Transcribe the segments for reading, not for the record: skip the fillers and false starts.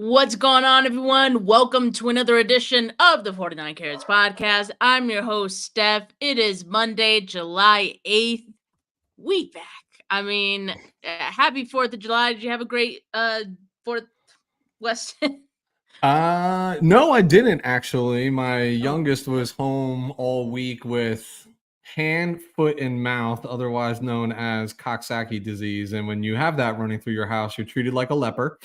What's going on, everyone? Welcome to another edition of the 49 Carats Podcast. I'm your host, Steph. It is Monday, July 8th. We back. Happy 4th of July. Did you have a great 4th, Weston? No, I didn't actually. My youngest was home all week with hand, foot, and mouth, otherwise known as Coxsackie disease. And when you have that running through your house, you're treated like a leper.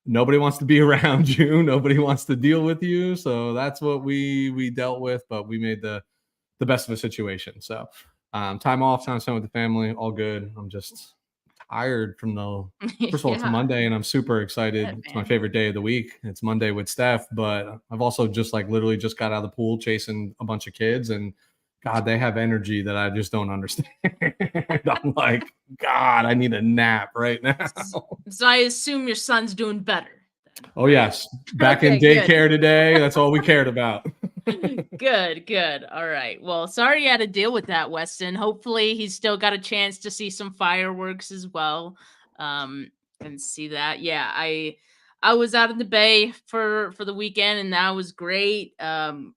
Nobody wants to be around you. Nobody wants to deal with you. So that's what we dealt with, but we made the best of a situation. So time off, time spent with the family, all good. I'm just tired from the first of all, it's Yeah, Monday and I'm super excited. It's my man. favorite day of the week. It's Monday with Steph, but I've also just literally just got out of the pool chasing a bunch of kids and God, they have energy that I just don't understand. I'm like, God, I need a nap right now. So I assume your son's doing better. Oh, Right? yes. Back in Okay, good. daycare today. That's all we cared about. Good. All right. Well, sorry you had to deal with that, Weston. Hopefully he's still got a chance to see some fireworks as well. And see that. Yeah, I was out in the Bay for the weekend and that was great.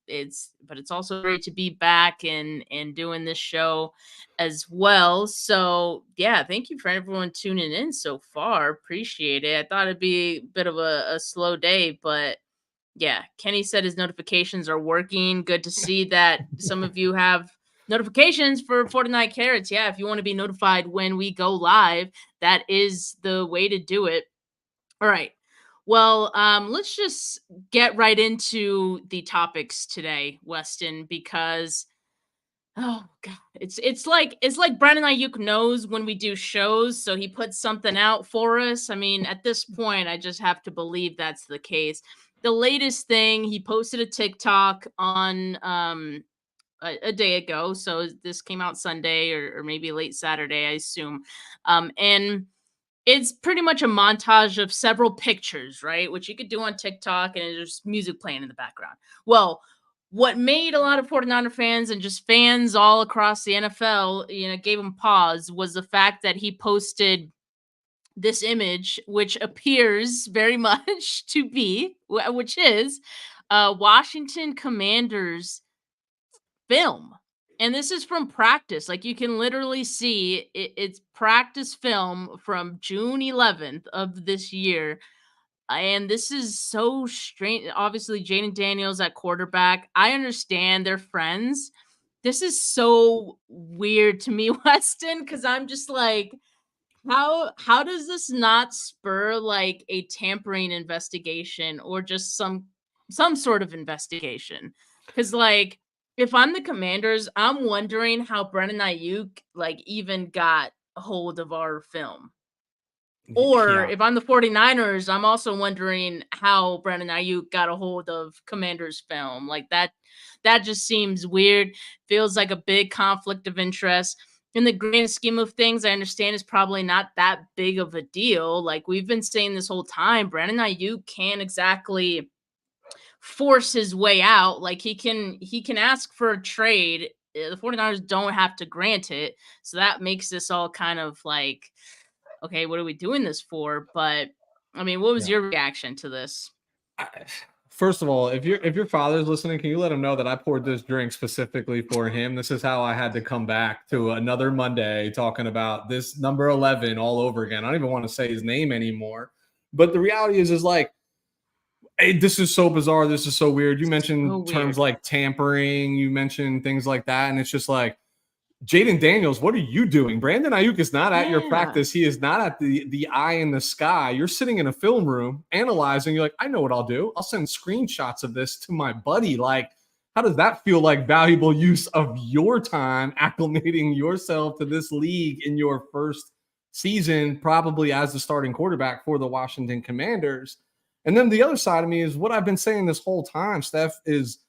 It's also great to be back and doing this show as well. So yeah, thank you for everyone tuning in so far. Appreciate it. I thought it'd be a bit of a slow day, but yeah, Kenny said his notifications are working. Good to see that some of you have notifications for 49 Carats. Yeah, if you want to be notified when we go live, that is the way to do it. All right. Well, let's just get right into the topics today, Weston, because oh god, it's like Brandon Aiyuk knows when we do shows, so he puts something out for us. I mean, at this point, I just have to believe that's the case. The latest thing, he posted a TikTok on a day ago, so this came out Sunday or maybe late Saturday, I assume. And it's pretty much a montage of several pictures, right? Which you could do on TikTok and there's music playing in the background. Well, what made a lot of 49er fans and just fans all across the NFL, gave him pause was the fact that he posted this image, which appears very much to be, which is Washington Commanders film. And this is from practice. Like you can literally see it's practice film from June 11th of this year. And this is so strange. Obviously, Jaden Daniels at quarterback. I understand they're friends. This is so weird to me, Weston, because I'm just like, how does this not spur like a tampering investigation or just some sort of investigation? Because like if I'm the Commanders, I'm wondering how Brennan Aiyuk like even got a hold of our film. Or Yeah. if I'm the 49ers, I'm also wondering how Brennan Aiyuk got a hold of Commanders film. Like that just seems weird. Feels like a big conflict of interest. In the grand scheme of things, I understand it's probably not that big of a deal. Like we've been saying this whole time, Brandon Aiyuk can't exactly force his way out. Like he can ask for a trade. The 49ers don't have to grant it. So that makes this all kind of like, okay, what are we doing this for? But I mean, what was Yeah. your reaction to this? First of all, if your father's listening, can you let him know that I poured this drink specifically for him? This is how I had to come back to another Monday talking about this number 11 all over again. I don't even want to say his name anymore. But the reality is like, hey, this is so bizarre. This is so weird. You So mentioned terms weird. like tampering. You mentioned things like that, and it's just like, Jaden Daniels, what are you doing? Brandon Aiyuk is not at your Yeah. practice. He is not at the eye in the sky. You're sitting in a film room analyzing. You're like, I know what I'll do. I'll send screenshots of this to my buddy. Like, how does that feel like valuable use of your time acclimating yourself to this league in your first season, probably as the starting quarterback for the Washington Commanders? And then the other side of me is what I've been saying this whole time, Steph, is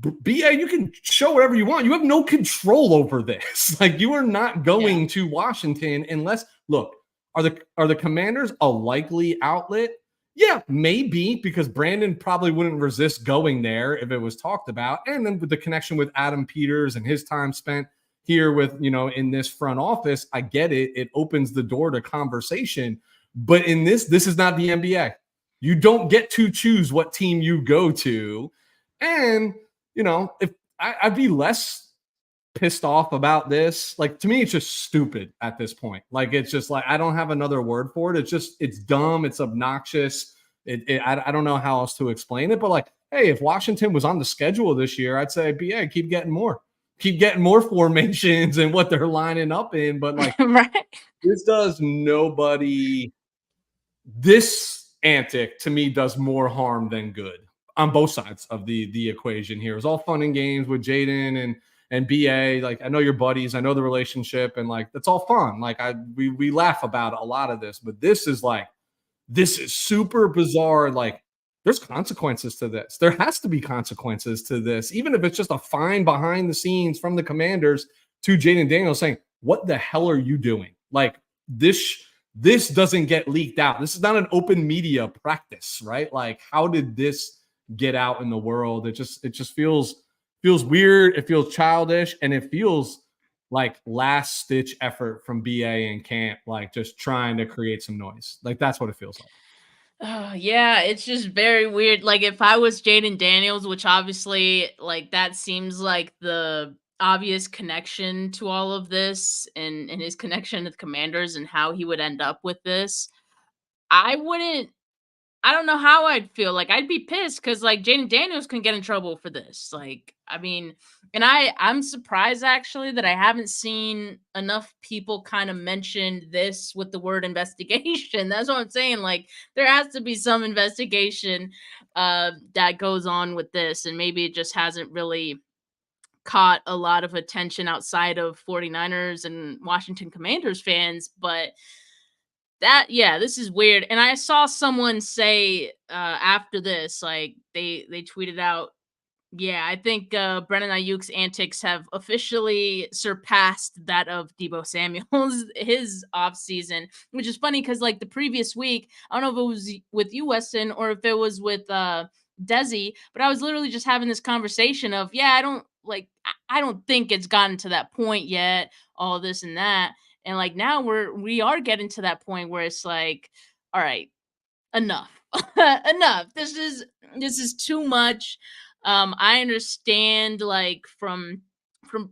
BA, you can show whatever you want. You have no control over this. Like you are not Yeah. going to Washington unless look, are the Commanders a likely outlet? Yeah, maybe because Brandon probably wouldn't resist going there if it was talked about. And then with the connection with Adam Peters and his time spent here with, in this front office, I get it. It opens the door to conversation. But in this is not the NBA. You don't get to choose what team you go to. And, if I'd be less pissed off about this. Like, to me, it's just stupid at this point. Like, it's just like, I don't have another word for it. It's dumb. It's obnoxious. I don't know how else to explain it, but like, hey, if Washington was on the schedule this year, I'd say, yeah, keep getting more formations and what they're lining up in. But like, Right. this does nobody, this antic to me does more harm than good on both sides of the equation here. It's all fun and games with Jaden and BA. Like, I know your buddies, I know the relationship, and like that's all fun. Like we laugh about a lot of this, but this is super bizarre. Like, there's consequences to this. There has to be consequences to this, even if it's just a fine behind the scenes from the Commanders to Jaden Daniels saying, "What the hell are you doing?" Like, this doesn't get leaked out. This is not an open media practice, right? Like, how did this get out in the world? It just feels weird. It feels childish, and it feels like last stitch effort from BA and camp, like just trying to create some noise. Like, that's what it feels like. Oh, yeah, it's just very weird. Like, if I was Jaden Daniels, which obviously, like, that seems like the obvious connection to all of this, and his connection to the Commanders and how he would end up with this, I wouldn't I don't know how I'd feel. Like, I'd be pissed because, like, Jaden Daniels can get in trouble for this. Like, I mean, and I'm surprised actually that I haven't seen enough people kind of mention this with the word investigation. That's what I'm saying. Like, there has to be some investigation that goes on with this, and maybe it just hasn't really caught a lot of attention outside of 49ers and Washington Commanders fans, but that yeah, this is weird. And I saw someone say after this, like they tweeted out, yeah, I think Brennan Ayuk's antics have officially surpassed that of Debo Samuel's his off season, which is funny because like the previous week, I don't know if it was with you, Weston, or if it was with Desi, but I was literally just having this conversation of, yeah, I don't like I don't think it's gotten to that point yet, all this and that. And like now we are getting to that point where it's like, all right, enough. Enough. This is too much. I understand like from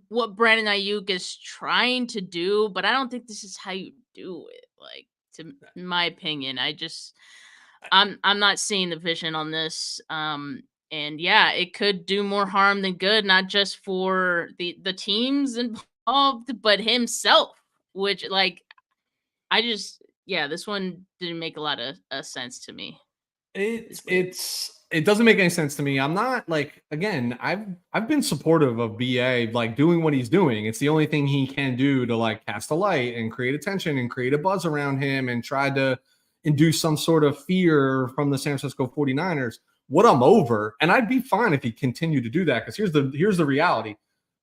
what Brandon Ayuk is trying to do, but I don't think this is how you do it. Like, to in my opinion, I'm not seeing the vision on this. And yeah, it could do more harm than good, not just for the teams involved, but himself. Which like I just yeah, this one didn't make a lot of sense to me. It It's weird. it doesn't make any sense to me. I'm not like, again, I've been supportive of BA like doing what he's doing. It's the only thing he can do to like cast a light and create attention and create a buzz around him and try to induce some sort of fear from the San Francisco 49ers. What I'm over, and I'd be fine if he continued to do that, because here's the reality.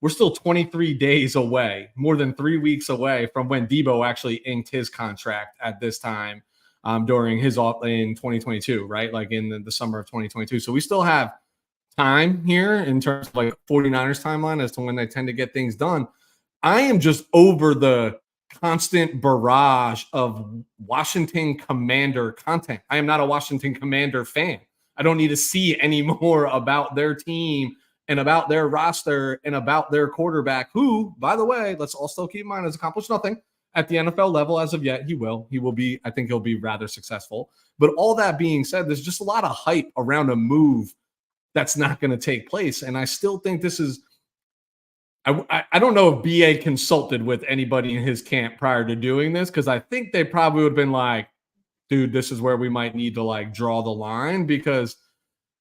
We're still 23 days away, more than 3 weeks away from when Debo actually inked his contract at this time during his off in 2022, right? Like in the summer of 2022. So we still have time here in terms of like 49ers timeline as to when they tend to get things done. I am just over the constant barrage of Washington Commander content. I am not a Washington Commander fan. I don't need to see any more about their team and about their roster and about their quarterback, who, by the way, let's all still keep in mind, has accomplished nothing at the NFL level as of yet. He will be, I think he'll be rather successful. But all that being said, there's just a lot of hype around a move that's not going to take place. And I still think this is, I don't know if BA consulted with anybody in his camp prior to doing this, because I think they probably would have been like, dude, this is where we might need to like draw the line, because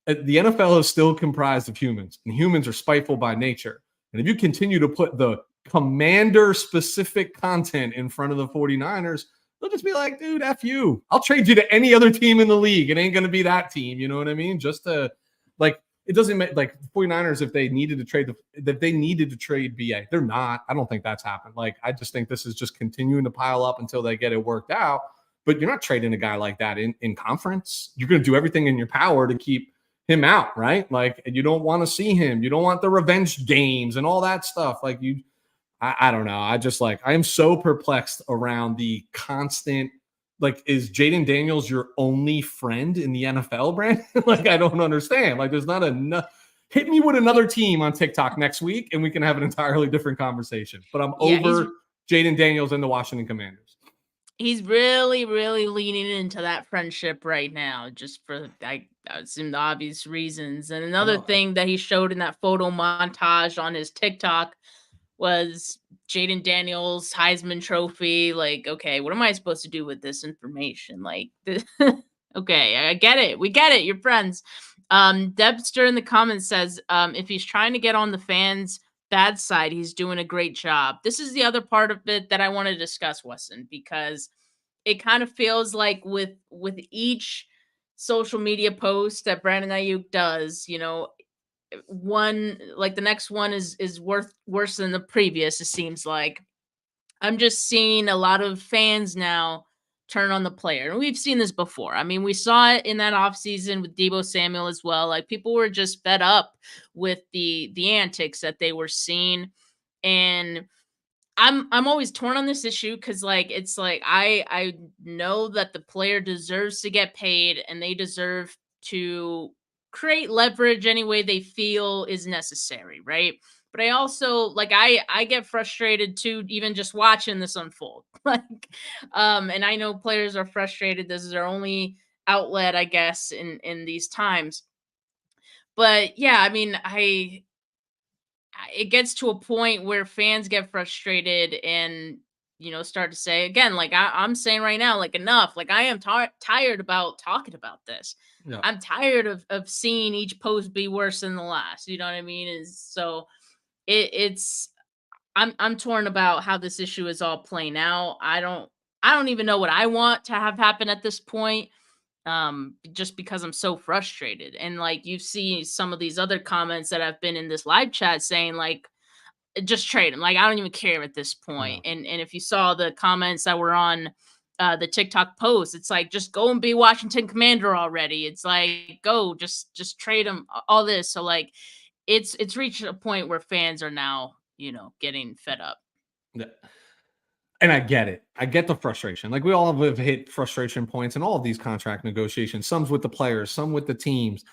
the NFL is still comprised of humans, and humans are spiteful by nature. And if you continue to put the commander specific content in front of the 49ers, they'll just be like, dude, F you. I'll trade you to any other team in the league. It ain't going to be that team. You know what I mean? Just to like, it doesn't make like 49ers, if they needed to trade BA, they're not. I don't think that's happened. Like, I just think this is just continuing to pile up until they get it worked out. But you're not trading a guy like that in conference. You're going to do everything in your power to keep him out, right? Like, you don't want to see him. You don't want the revenge games and all that stuff. Like, I don't know. I just like, I am so perplexed around the constant like, is Jaden Daniels your only friend in the NFL, Brand? Like, I don't understand. Like, there's not enough. Hit me with another team on TikTok next week, and we can have an entirely different conversation. But I'm Yeah, over Jaden Daniels and the Washington Commanders. he's really, really leaning into that friendship right now, just for I assume the obvious reasons. And I another know. thing that he showed in that photo montage on his TikTok was Jaden Daniels Heisman Trophy. Like, okay, what am I supposed to do with this information? Like, okay, I get it. We get it. You're friends. Debster in the comments says, if he's trying to get on the fans' bad side, he's doing a great job. This is the other part of it that I want to discuss, Weston, because it kind of feels like with each social media post that Brandon Ayuk does, one like the next one is worse than the previous. It seems like I'm just seeing a lot of fans now turn on the player. And we've seen this before. I mean, we saw it in that offseason with Debo Samuel as well. Like people were just fed up with the antics that they were seeing. And I'm always torn on this issue because like it's like I know that the player deserves to get paid and they deserve to create leverage any way they feel is necessary, right? But I also like I get frustrated too, even just watching this unfold. Like, and I know players are frustrated. This is their only outlet, I guess, in these times. But yeah, I mean, it gets to a point where fans get frustrated and start to say again like I'm saying right now like enough, like I am tired about talking about this. Yeah. I'm tired of seeing each post be worse than the last, you know what I mean? Is so it's I'm torn about how this issue is all playing out. I don't even know what I want to have happen at this point, just because I'm so frustrated. And like you see some of these other comments that have been in this live chat saying like just trade him. Like I don't even care at this point. No. And if you saw the comments that were on the TikTok post, it's like just go and be Washington Commander already. It's like go just trade him all this. So like it's reached a point where fans are now, getting fed up. Yeah. And I get it. I get the frustration. Like we all have hit frustration points in all of these contract negotiations. Some's with the players, some with the teams.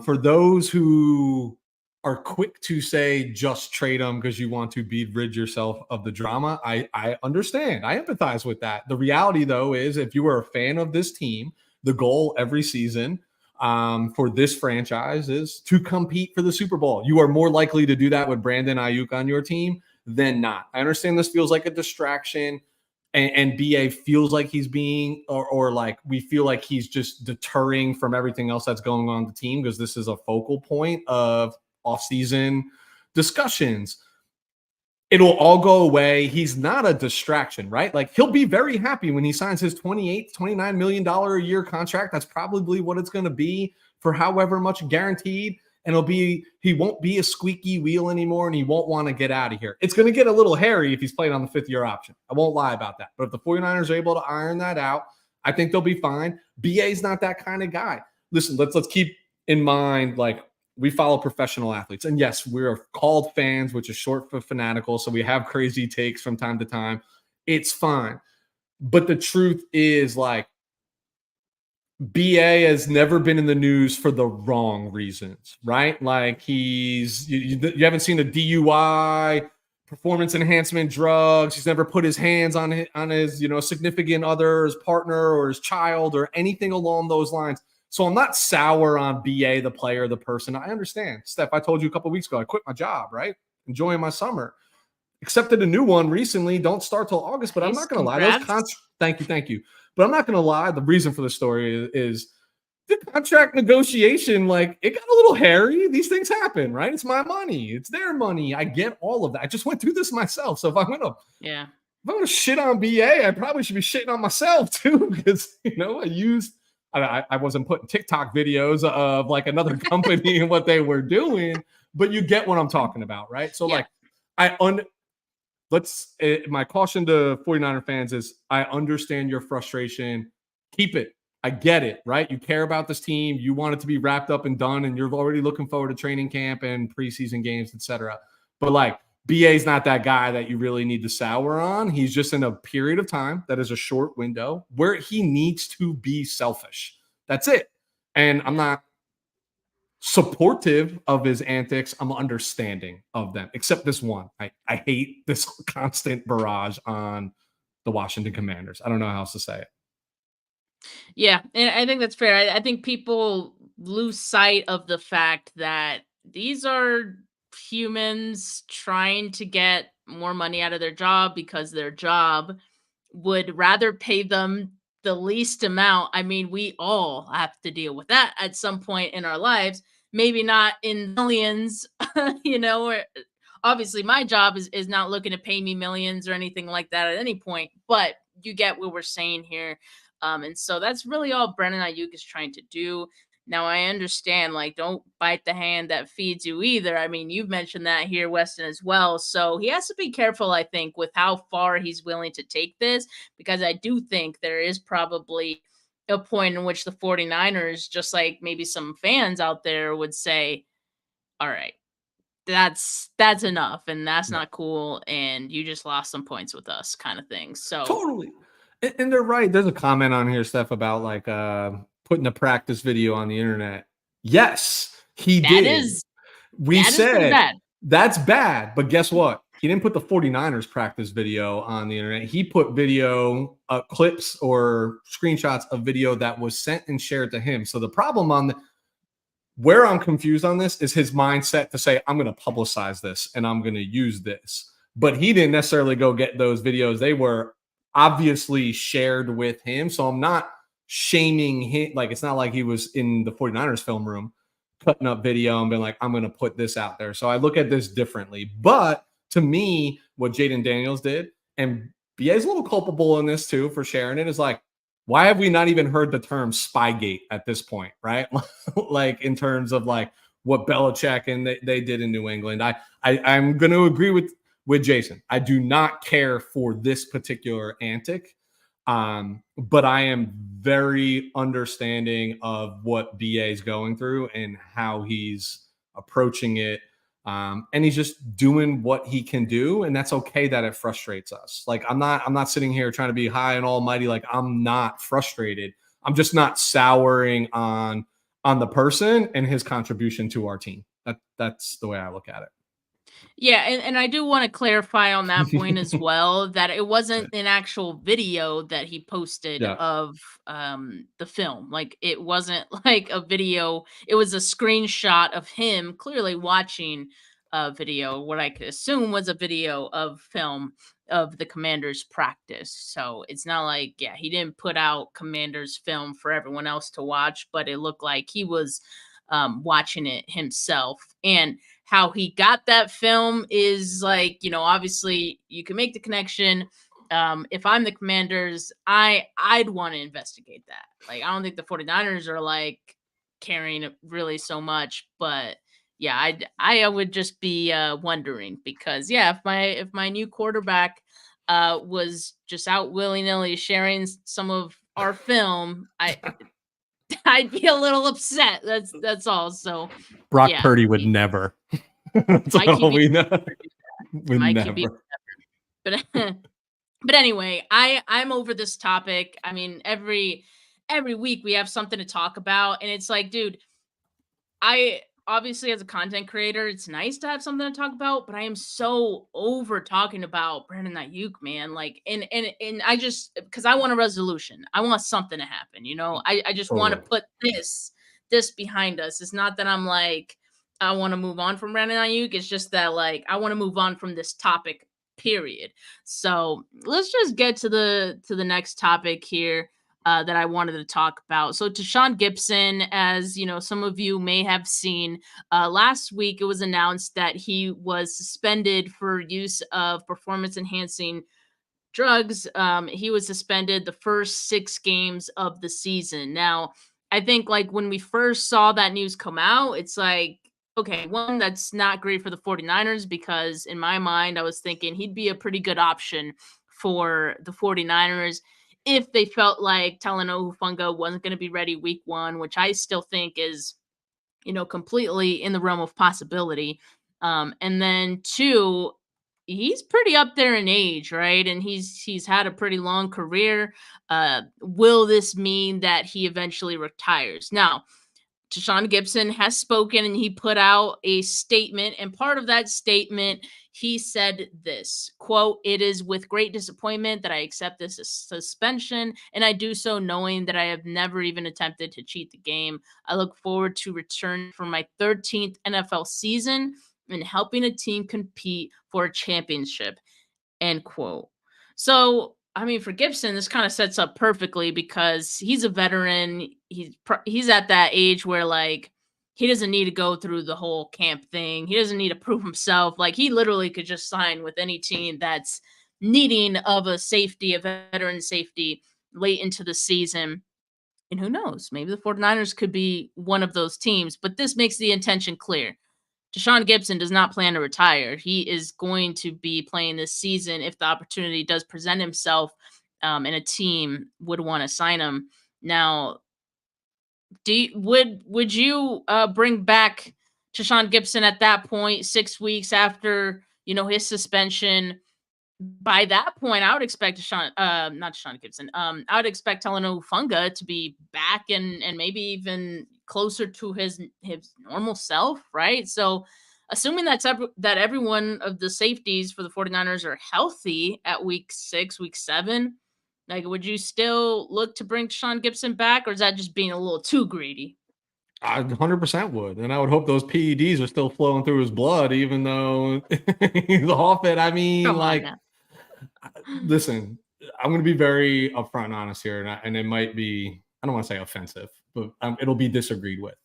For those who are quick to say just trade them because you want to be rid yourself of the drama, I understand. I empathize with that. The reality, though, is if you are a fan of this team, the goal every season for this franchise is to compete for the Super Bowl. You are more likely to do that with Brandon Aiyuk on your team than not. I understand this feels like a distraction, and BA feels like he's being, or like we feel like he's just deterring from everything else that's going on the team because this is a focal point of offseason discussions. It'll all go away. He's not a distraction, right? Like he'll be very happy when he signs his $29 million a year contract. That's probably what it's going to be for however much guaranteed. And he won't be a squeaky wheel anymore and he won't want to get out of here. It's going to get a little hairy if he's playing on the 5th-year option. I won't lie about that. But if the 49ers are able to iron that out, I think they'll be fine. BA's not that kind of guy. Listen, let's keep in mind, like, we follow professional athletes. And yes, we're called fans, which is short for fanatical. So we have crazy takes from time to time. It's fine. But the truth is, like, BA has never been in the news for the wrong reasons, right? Like you haven't seen a DUI, performance enhancement drugs. He's never put his hands on his significant other, his partner, or his child, or anything along those lines. So I'm not sour on BA, the player, the person. I understand. Steph, I told you a couple of weeks ago, I quit my job, right? Enjoying my summer. Accepted a new one recently. Don't start till August, but I'm Nice, not going to lie. congrats. Thank you. But I'm not going to lie. The reason for the story is the contract negotiation. Like it got a little hairy. These things happen, right? It's my money. It's their money. I get all of that. I just went through this myself. So if I'm gonna shit on BA, I probably should be shitting on myself too, because I wasn't putting TikTok videos of like another company and what they were doing, but you get what I'm talking about, right? So Yeah. like my caution to 49er fans is I understand your frustration. Keep it. I get it, right? You care about this team. You want it to be wrapped up and done, and you're already looking forward to training camp and preseason games, etc. But like BA's not that guy that you really need to sour on. He's just in a period of time that is a short window where he needs to be selfish. That's it. And I'm Yeah. not supportive of his antics. I'm understanding of them, except this one. I hate this constant barrage on the Washington Commanders. I don't know how else to say it. Yeah, and I think that's fair. I think people lose sight of the fact that these are humans trying to get more money out of their job because their job would rather pay them the least amount. I mean, we all have to deal with that at some point in our lives. Maybe not in millions, or obviously my job is not looking to pay me millions or anything like that at any point, but you get what we're saying here. And so that's really all Brennan Ayuk is trying to do. Now I understand, like, don't bite the hand that feeds you either. I mean, you've mentioned that here, Weston, as well. So he has to be careful, I think, with how far he's willing to take this, because I do think there is probably a point in which the 49ers, just like maybe some fans out there, would say, all right, that's enough, and that's Yeah. not cool, and you just lost some points with us, kind of thing. So Totally. And they're right. There's a comment on here, Steph, about like putting a practice video on the internet. Yes, he that did. is We that is pretty said bad. that's bad, but guess what? He didn't put the 49ers practice video on the internet. He put video clips or screenshots of video that was sent and shared to him. So the problem on where I'm confused on this is his mindset to say, I'm going to publicize this and I'm going to use this. But he didn't necessarily go get those videos. They were obviously shared with him. So I'm not shaming him. Like, it's not like he was in the 49ers film room cutting up video and being like, I'm going to put this out there. So I look at this differently. But to me, what Jaden Daniels did, and BA's a little culpable in this too for sharing it, is like, why have we not even heard the term Spygate at this point, right? Like in terms of like what Belichick and they did in New England. I'm going to agree with Jason. I do not care for this particular antic, but I am very understanding of what BA is going through and how he's approaching it. And he's just doing what he can do, and that's okay that it frustrates us. Like I'm not sitting here trying to be high and almighty. Like I'm not frustrated. I'm just not souring on the person and his contribution to our team. That's the way I look at Yeah, and I do want to clarify on that point as it. well, that it wasn't an actual video that he posted Yeah, of the film. Like, it wasn't like a video, it was a screenshot of him clearly watching a video, what I could assume was a video of film of the Commanders practice. So it's not like, yeah, he didn't put out Commanders film for everyone else to watch, but it looked like he was watching it himself. And how he got that film is like, obviously you can make the connection. If I'm the Commanders, I'd want to investigate that. Like, I don't think the 49ers are like caring it really so much, but yeah, I would just be wondering, because yeah, if my new quarterback was just out willy-nilly sharing some of our film, I'd be a little upset. That's all. So Brock yeah, Purdy would never. That's my all QB we know. would do that. Would My QB, never. but but anyway, I'm over this topic. I mean, every week we have something to talk about, and it's like, dude, I obviously, as a content creator, it's nice to have something to talk about, but I am so over talking about Brandon Ayuk, man. Like, and I just, because I want a resolution. I want something to happen. I just want to Totally. put this behind us. It's not that I'm like I want to move on from Brandon Ayuk. It's just that, like, I want to move on from this topic. Period. So let's just get to the next topic here that I wanted to talk about. So, to Sean Gibson, as you know, some of you may have seen, last week it was announced that he was suspended for use of performance enhancing drugs. He was suspended the first 6 games of the season. Now, I think, like, when we first saw that news come out, it's like, okay, one, that's not great for the 49ers, because in my mind, I was thinking he'd be a pretty good option for the 49ers if they felt like Talanoa Hufanga wasn't going to be ready week 1, which I still think is, completely in the realm of possibility. And then two, he's pretty up there in age, right? And he's had a pretty long career. Will this mean that he eventually retires? Now, Deshaun Gibson has spoken and he put out a statement. And part of that statement, he said this quote, "It is with great disappointment that I accept this suspension, and I do so knowing that I have never even attempted to cheat the game. I look forward to return for my 13th NFL season and helping a team compete for a championship." End quote. So, I mean, for Gibson, this kind of sets up perfectly because he's a veteran. He's at that age where like he doesn't need to go through the whole camp thing. He doesn't need to prove himself. Like he literally could just sign with any team that's needing of a safety, a veteran safety late into the season. And who knows? Maybe the 49ers could be one of those teams, but this makes the intention clear. Deshaun Gibson does not plan to retire. He is going to be playing this season if the opportunity does present himself, and a team would want to sign him. Now, would you bring back Deshaun Gibson at that point, 6 weeks after his suspension? By that point, I would expect not Deshaun Gibson. I would expect Talanoa Funga to be back and maybe even closer to his normal self, right? So, assuming that every one of the safeties for the 49ers are healthy at week 6, week 7, like would you still look to bring Deshaun Gibson back, or is that just being a little too greedy? I 100% would, and I would hope those PEDs are still flowing through his blood, even though he's off it. I mean, Come on like, now. listen, I'm going to be very upfront and honest here, and it might be, I don't want to say offensive, but it'll be disagreed with.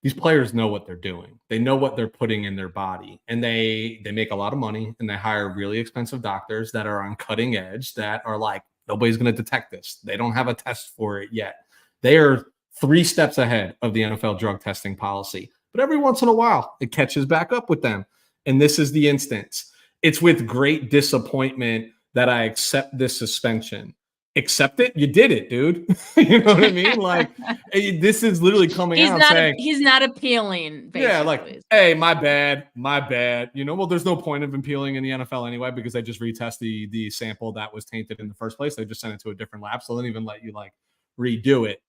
These players know what they're doing. They know what they're putting in their body, and they make a lot of money, and they hire really expensive doctors that are on cutting edge, that are like, nobody's going to detect this. They don't have a test for it yet. They are 3 steps ahead of the NFL drug testing policy. But every once in a while, it catches back up with them. And this is the instance. It's with great disappointment that I accept this suspension. Accept it? You did it, dude. You know what I mean? Like, this is literally coming out saying, He's not appealing, yeah, like, basically. hey, my bad, my bad. Well, there's no point of appealing in the NFL anyway because they just retest the sample that was tainted in the first place. They just send it to a different lab, so they don't even let you like redo it.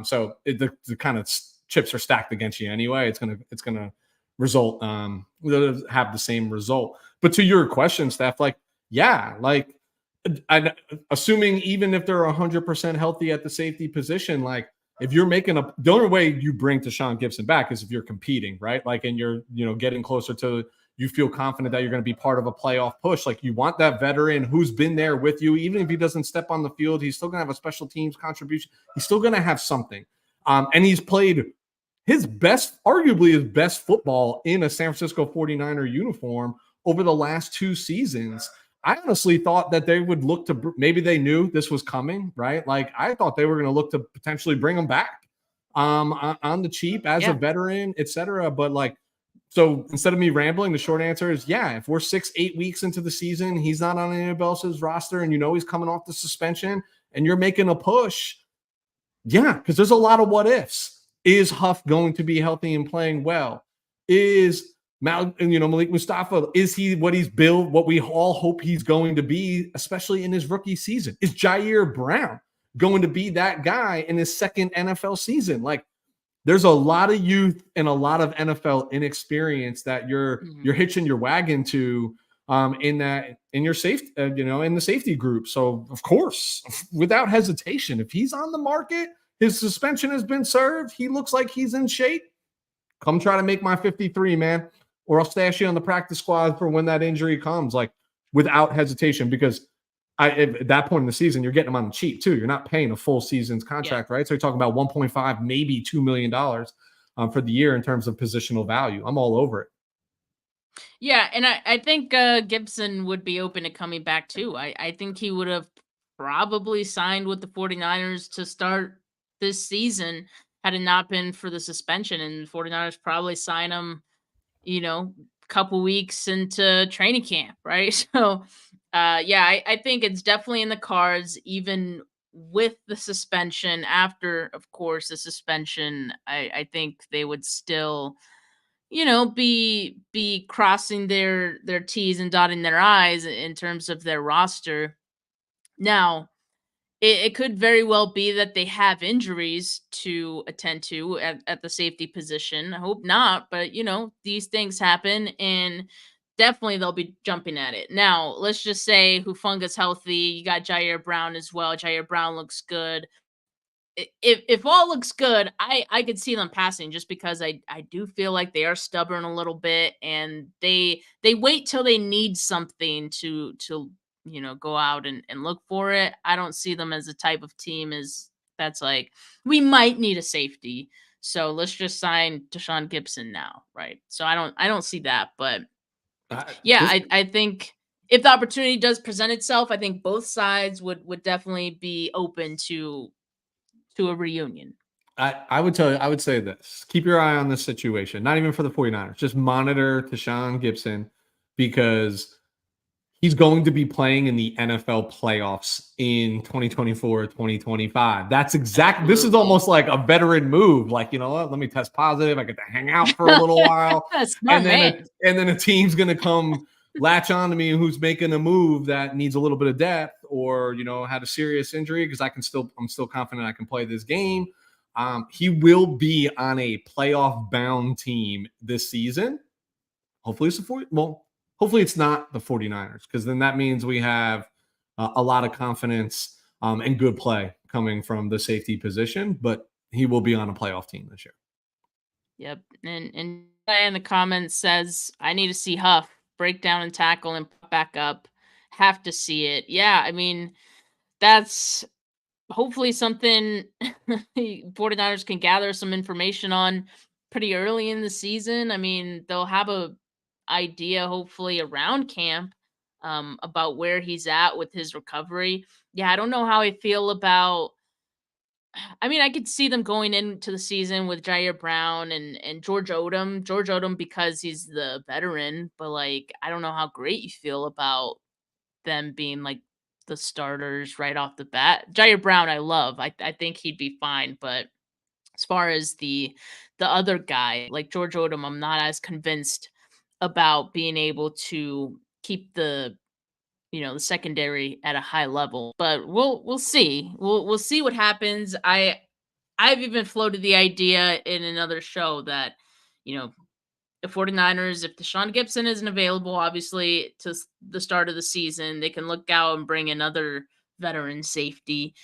So the kind of chips are stacked against you anyway. It's gonna result have the same result. But to your question, Steph, like, yeah, like, assuming even if they're 100% healthy at the safety position, like, if you're making the only way you bring Deshaun Gibson back is if you're competing, right? Like, and you're, getting closer to, you feel confident that you're going to be part of a playoff push. Like, you want that veteran who's been there with you, even if he doesn't step on the field, he's still going to have a special teams contribution. He's still going to have something. And he's played arguably his best football in a San Francisco 49er uniform over the last 2 seasons. I honestly thought that they would look to, maybe they knew this was coming, right? Like, I thought they were going to look to potentially bring him back on the cheap as a Yeah. veteran, etc. But like, so instead of me rambling, the short answer is, yeah, if we're 6-8 weeks into the season, he's not on anybody else's roster, and he's coming off the suspension, and you're making a push. Yeah, because there's a lot of what ifs. Is Huff going to be healthy and playing well? Is Malik Mustafa, is he what he's built, what we all hope he's going to be, especially in his rookie season? Is Jair Brown going to be that guy in his second NFL season? Like, there's a lot of youth and a lot of NFL inexperience that you're hitching your wagon to in your safety, in the safety group. So of course, without hesitation, if he's on the market, his suspension has been served, he looks like he's in shape, come try to make my 53, man, or I'll stash you on the practice squad for when that injury comes, like, without hesitation, because at that point in the season, you're getting them on the cheap too. You're not paying a full season's contract, right? So you're talking about 1.5, maybe $2 million for the year in terms of positional value. I'm all over it. Yeah, and I think Gibson would be open to coming back too. I think he would have probably signed with the 49ers to start this season had it not been for the suspension, and the 49ers probably sign him, couple weeks into training camp, right? So yeah, I think it's definitely in the cards, even with the suspension. After, of course, the suspension, I think they would still be crossing their T's and dotting their I's in terms of their roster. Now, it could very well be that they have injuries to attend to at the safety position. I hope not, but these things happen, and definitely they'll be jumping at it. Now, let's just say Hufunga's healthy. You got Jair Brown as well. Jair Brown looks good. If all looks good, I could see them passing just because I do feel like they are stubborn a little bit, and they wait till they need something to go out and look for it. I don't see them as a type of team as that's like, we might need a safety, so let's just sign Deshaun Gibson now, right? So I don't see that, but yeah, This I think if the opportunity does present itself, I think both sides would definitely be open to a reunion. I would tell you, I would say this. Keep your eye on this situation. Not even for the 49ers. Just monitor Tashawn Gibson because he's going to be playing in the NFL playoffs in 2024, 2025. That's exact. This is Absolutely. almost like a veteran move. Like, you know what? Let me test positive. I get to hang out for a little while. Smart man. And then a team's gonna come latch on to me who's making a move that needs a little bit of depth or had a serious injury because I'm still confident I can play this game. He will be on a playoff bound team this season. Hopefully it's the 40. Well, hopefully it's not the 49ers because then that means we have a lot of confidence and good play coming from the safety position. But he will be on a playoff team this year. Yep. And guy in the comments says, I need to see Huff break down and tackle and pop back up. Have to see it. Yeah, I mean, that's hopefully something 49ers can gather some information on pretty early in the season. I mean, they'll have a idea hopefully around camp about where he's at with his recovery. Yeah, I don't know how I feel about. I mean, I could see them going into the season with Jair Brown and George Odom. George Odom because he's the veteran, but like I don't know how great you feel about them being like the starters right off the bat. Jair Brown, I love. I think he'd be fine, but as far as the other guy, like George Odom, I'm not as convinced about being able to keep the secondary at a high level. But we'll see. We'll see what happens. I've even floated the idea in another show that, you know, the 49ers, if Deshaun Gibson isn't available, obviously, the start of the season, they can look out and bring another veteran safety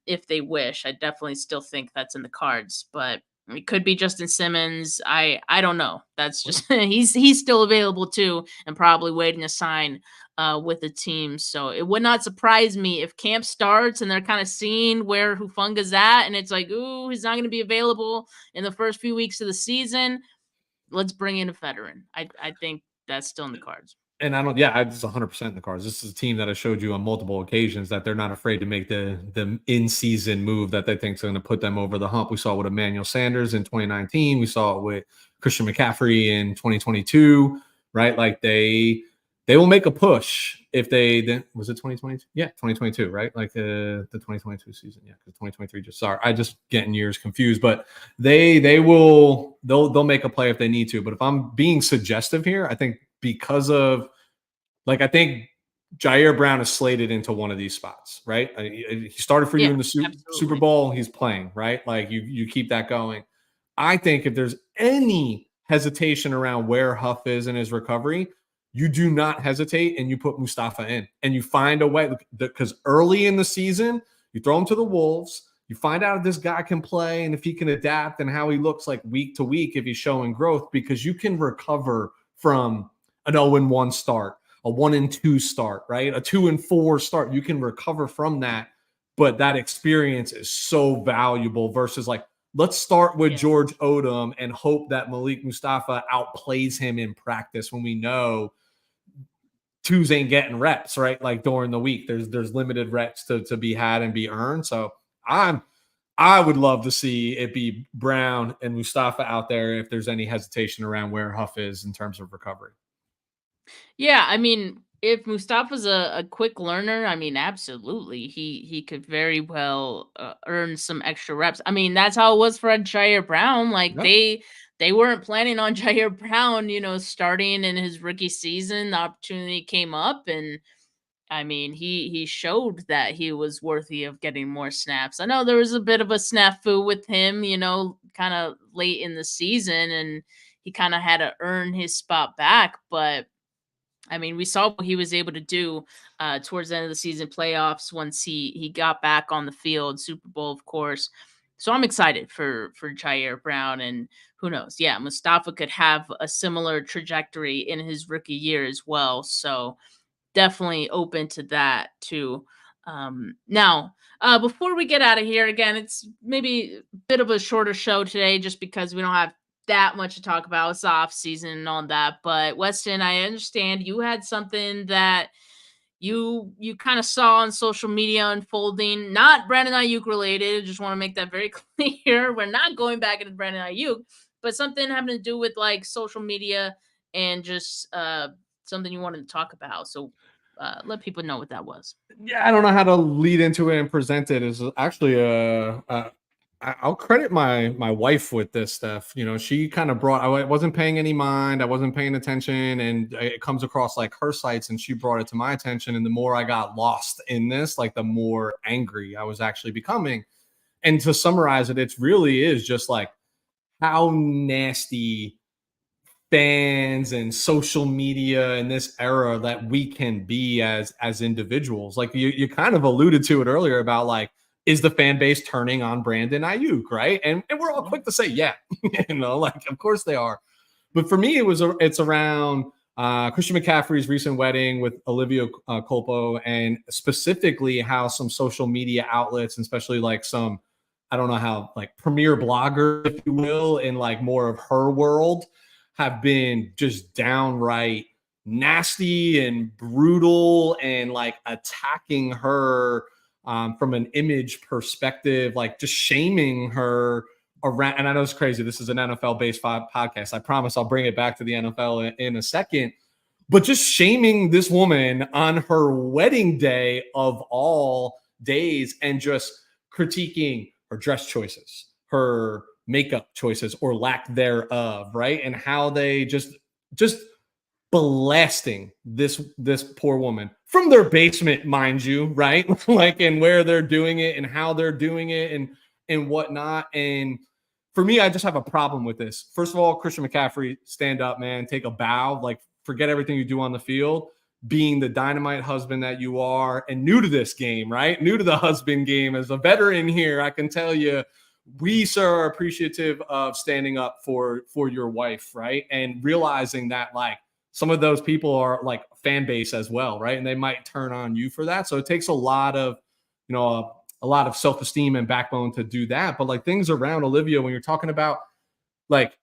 if they wish. I definitely still think that's in the cards, but it could be Justin Simmons. I don't know. That's just he's still available too, and probably waiting to sign with the team. So it would not surprise me if camp starts and they're kind of seeing where Hufunga's at, and it's like, ooh, he's not going to be available in the first few weeks of the season. Let's bring in a veteran. I think that's still in the cards. And I don't, yeah, it's 100% in the cards. This is a team that I showed you on multiple occasions that they're not afraid to make the in season move that they think is going to put them over the hump. We saw it with Emmanuel Sanders in 2019. We saw it with Christian McCaffrey in 2022, right? Like they will make a push if they then was it 2022? Yeah, 2022, right? Like the 2022 season. Yeah, because 2023 just sorry. I just getting years confused, but they'll make a play if they need to. But if I'm being suggestive here, I think because of like I think Jair Brown is slated into one of these spots, right? He started for you Yeah, in the Super absolutely. Bowl. He's playing, right? Like you keep that going. I think if there's any hesitation around where Huff is in his recovery, you do not hesitate and you put Mustafa in and you find a way because early in the season, you throw him to the Wolves. You find out if this guy can play and if he can adapt and how he looks like week to week if he's showing growth because you can recover from an 0-1 start, a 1-2 start, right? A 2-4 start. You can recover from that. But that experience is so valuable versus like, let's start with Yeah. George Odom and hope that Malik Mustafa outplays him in practice when we know twos ain't getting reps, right? Like during the week, there's limited reps to be had and be earned. So I would love to see it be Brown and Mustafa out there if there's any hesitation around where Huff is in terms of recovery. Yeah, I mean, If Mustafa's a quick learner, I mean, absolutely, he could very well earn some extra reps. I mean, that's how it was for Jair Brown. Like Yep. they weren't planning on Jair Brown, starting in his rookie season. The opportunity came up, and I mean, he showed that he was worthy of getting more snaps. I know there was a bit of a snafu with him, kind of late in the season, and he kind of had to earn his spot back, but I mean, we saw what he was able to do towards the end of the season playoffs once he got back on the field, Super Bowl, of course. So I'm excited for Jair Brown, and who knows? Yeah, Mustafa could have a similar trajectory in his rookie year as well. So definitely open to that too. Now, before we get out of here, again, it's maybe a bit of a shorter show today just because we don't have that much to talk about. It's off season and all that. But Weston, I understand you had something that you kind of saw on social media unfolding, not Brandon Ayuk related. Just want to make that very clear. We're not going back into Brandon Ayuk, but something having to do with like social media and just something you wanted to talk about. So let people know what that was. Yeah, I don't know how to lead into it and present it. Is actually I'll credit my wife with this stuff. You know, she kind of brought. I wasn't paying any mind. I wasn't paying attention, and it comes across like her sites, and she brought it to my attention. And the more I got lost in this, like the more angry I was actually becoming. And to summarize it, it's really is just like how nasty fans and social media in this era that we can be as individuals. Like you kind of alluded to it earlier about like, is the fan base turning on Brandon Ayuk, right? And we're all Yeah. quick to say, yeah, like of course they are. But for me, it's around Christian McCaffrey's recent wedding with Olivia Culpo, and specifically how some social media outlets, especially like some, I don't know how, like premier blogger, if you will, in like more of her world, have been just downright nasty and brutal and like attacking her from an image perspective, like just shaming her around. And I know it's crazy. This is an NFL based podcast. I promise I'll bring it back to the NFL in a second. But just shaming this woman on her wedding day of all days and just critiquing her dress choices, her makeup choices or lack thereof, right? And how they just blasting this poor woman from their basement, mind you, right? Like, and where they're doing it and how they're doing it and whatnot. And for me, I just have a problem with this. First of all, Christian McCaffrey, stand up, man, take a bow, like forget everything you do on the field. Being the dynamite husband that you are, and new to this game, right? New to the husband game. As a veteran here, I can tell you, we, sir, are appreciative of standing up for your wife, right? And realizing that like some of those people are like fan base as well, right? And they might turn on you for that. So it takes a lot of, a lot of self-esteem and backbone to do that. But like things around Olivia, when you're talking about like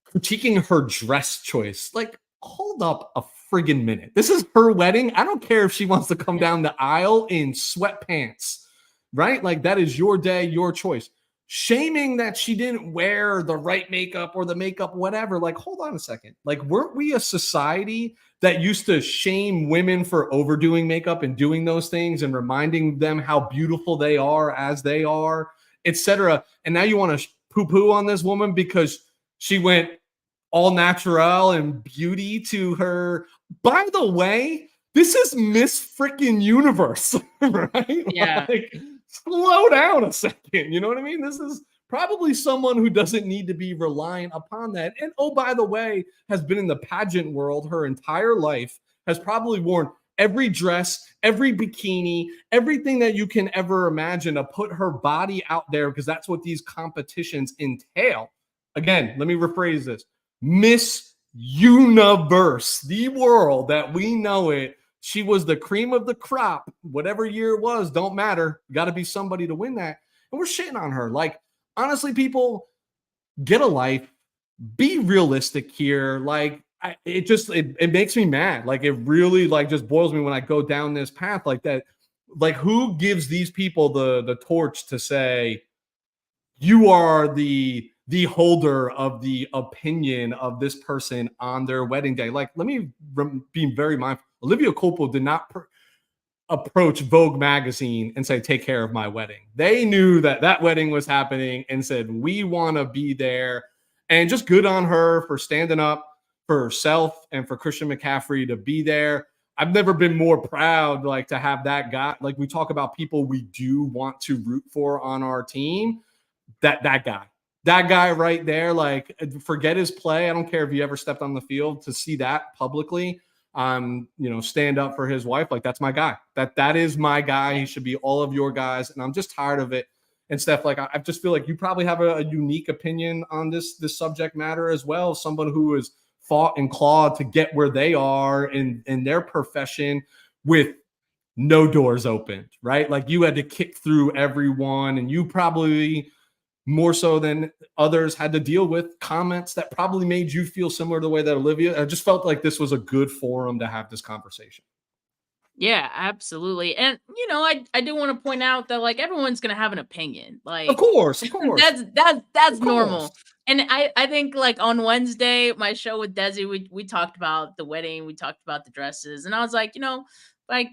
critiquing her dress choice, like hold up a friggin' minute. This is her wedding. I don't care if she wants to come Yeah. down the aisle in sweatpants, right? Like that is your day, your choice. Shaming that she didn't wear the right makeup or the makeup, whatever. Like, hold on a second. Like, weren't we a society that used to shame women for overdoing makeup and doing those things and reminding them how beautiful they are as they are, etc.? And now you want to poo-poo on this woman because she went all natural and beauty to her. By the way, this is Miss Freaking Universe, right? Yeah. Like, slow down a second. You know what I mean? This is probably someone who doesn't need to be relying upon that. And oh, by the way, has been in the pageant world her entire life, has probably worn every dress, every bikini, everything that you can ever imagine to put her body out there because that's what these competitions entail. Again, let me rephrase this. Miss Universe, the world that we know it. She was the cream of the crop, whatever year it was, don't matter. Got to be somebody to win that. And we're shitting on her. Like, honestly, people, get a life, be realistic here. Like, it makes me mad. Like, it really like just boils me when I go down this path like that. Like, who gives these people the torch to say, you are the holder of the opinion of this person on their wedding day? Like, let me be very mindful. Olivia Culpo did not approach Vogue magazine and say, take care of my wedding. They knew that that wedding was happening and said, we want to be there. And just good on her for standing up for herself and for Christian McCaffrey to be there. I've never been more proud, like, to have that guy. Like, we talk about people we do want to root for on our team. That guy right there, like, forget his play. I don't care if he ever stepped on the field. To see that publicly, stand up for his wife, like, that's my guy. That is my guy. He should be all of your guys, and I'm just tired of it. And Steph, like, I just feel like you probably have a unique opinion on this subject matter as well. Someone who has fought and clawed to get where they are in their profession with no doors opened, right? Like, you had to kick through everyone, and you probably more so than others had to deal with comments that probably made you feel similar to the way that Olivia. I just felt like this was a good forum to have this conversation. Yeah, absolutely. And I do want to point out that like everyone's gonna have an opinion. Of Like course, of course, that's of course. normal. And I think like on Wednesday, my show with Desi, we talked about the wedding, we talked about the dresses, and I was like, like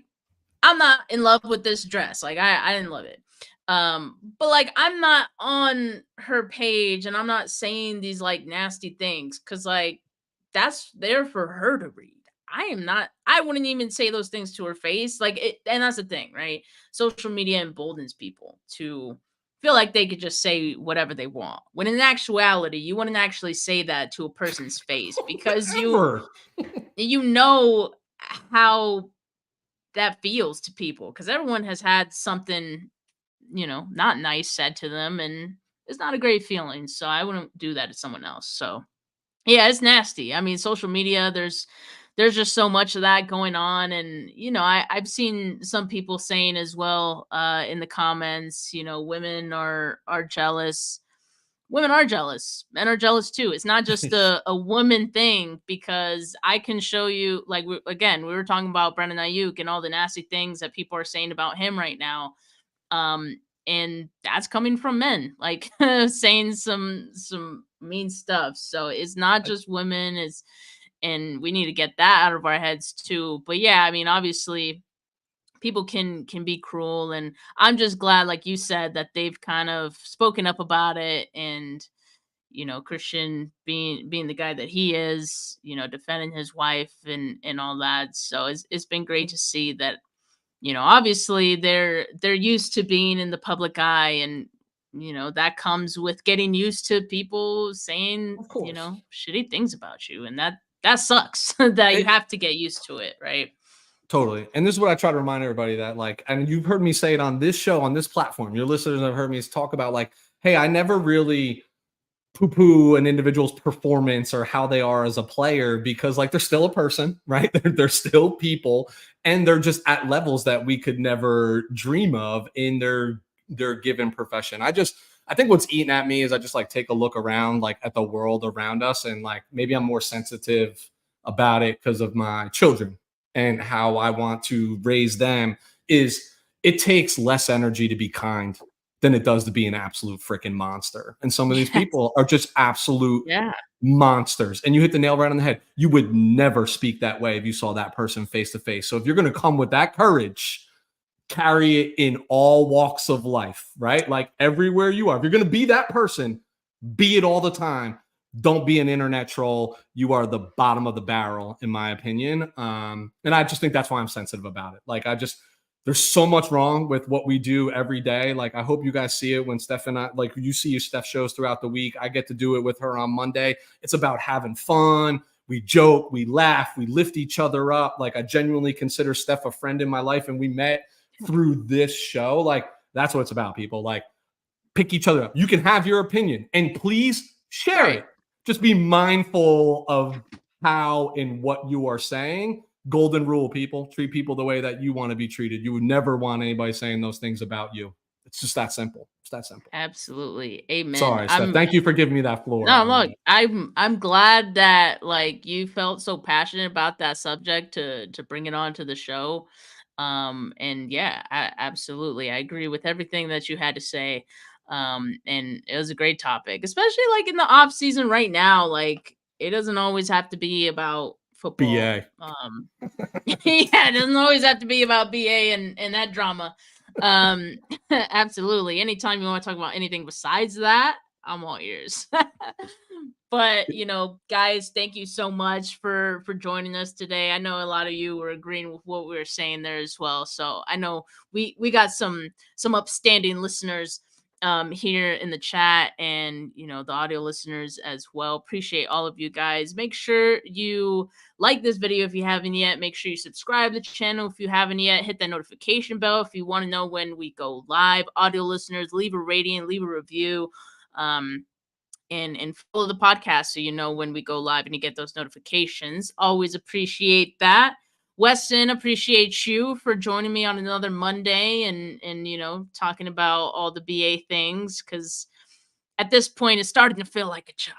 I'm not in love with this dress. Like I didn't love it. But like I'm not on her page and I'm not saying these like nasty things because like that's there for her to read. I am not, I wouldn't even say those things to her face. Like it, and that's the thing, right? Social media emboldens people to feel like they could just say whatever they want. When in actuality, you wouldn't actually say that to a person's face because Ever. you know how that feels to people because everyone has had something not nice said to them, and it's not a great feeling. So I wouldn't do that to someone else. So yeah, it's nasty. I mean, social media, there's just so much of that going on. And, I've seen some people saying as well, in the comments, women are jealous. Women are jealous. Men are jealous too. It's not just a woman thing because I can show you, like, again, we were talking about Brendan Ayuk and all the nasty things that people are saying about him right now, and that's coming from men like saying some mean stuff. So it's not just women, it's and we need to get that out of our heads too. But yeah, I mean, obviously people can be cruel, and I'm just glad, like you said, that they've kind of spoken up about it. And Christian being the guy that he is, defending his wife and all that. So it's been great to see that obviously they're used to being in the public eye, and that comes with getting used to people saying Of course. shitty things about you, and that sucks that you It, have to get used to it, right? totally. And this is what I try to remind everybody that, like, and you've heard me say it on this show, on this platform. Your listeners have heard me talk about, like, hey, I never really poo poo an individual's performance or how they are as a player, because, like, they're still a person, right? They're still people, and they're just at levels that we could never dream of in their given profession. I think what's eating at me is I just, like, take a look around, like, at the world around us, and, like, maybe I'm more sensitive about it because of my children and how I want to raise them. Is it takes less energy to be kind than it does to be an absolute freaking monster. And some of these Yes. people are just absolute Yeah. monsters. And you hit the nail right on the head. You would never speak that way if you saw that person face to face. So if you're going to come with that courage, carry it in all walks of life, right? Like, everywhere you are. If you're going to be that person, be it all the time. Don't be an internet troll. You are the bottom of the barrel, in my opinion. And I just think that's why I'm sensitive about it. Like, there's so much wrong with what we do every day. Like, I hope you guys see it when Steph and I, like, you see your Steph shows throughout the week. I get to do it with her on Monday. It's about having fun. We joke, we laugh, we lift each other up. Like, I genuinely consider Steph a friend in my life, and we met through this show. Like, that's what it's about, people. Like, pick each other up. You can have your opinion, and please share Right. it. Just be mindful of how and what you are saying. Golden rule, people. Treat people the way that you want to be treated. You would never want anybody saying those things about you. It's just that simple. It's that simple. Absolutely. Amen. Sorry, Steph. I'm Thank you for giving me that floor No, on look, that. I'm glad that like you felt so passionate about that subject to bring it on to the show. And yeah, absolutely. I agree with everything that you had to say. And it was a great topic, especially like in the off season right now. Like it doesn't always have to be about football. BA. Yeah, it doesn't always have to be about BA and that drama. Um, absolutely. Anytime you want to talk about anything besides that, I'm all ears. But guys, thank you so much for joining us today. I know a lot of you were agreeing with what we were saying there as well. So I know we got some upstanding listeners here in the chat, and the audio listeners as well. Appreciate all of you guys. Make sure you like this video if you haven't yet. Make sure you subscribe to the channel if you haven't yet. Hit that notification bell if you want to know when we go live. Audio listeners, leave a rating, leave a review. And follow the podcast so you know when we go live and you get those notifications. Always appreciate that. Weston, appreciate you for joining me on another Monday and talking about all the BA things, because at this point it's starting to feel like a job.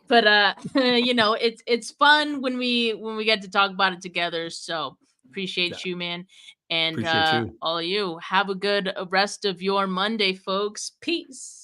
But it's fun when we get to talk about it together. So Yeah. appreciate you, man. And Appreciate you. all of you, have a good rest of your Monday, folks. Peace.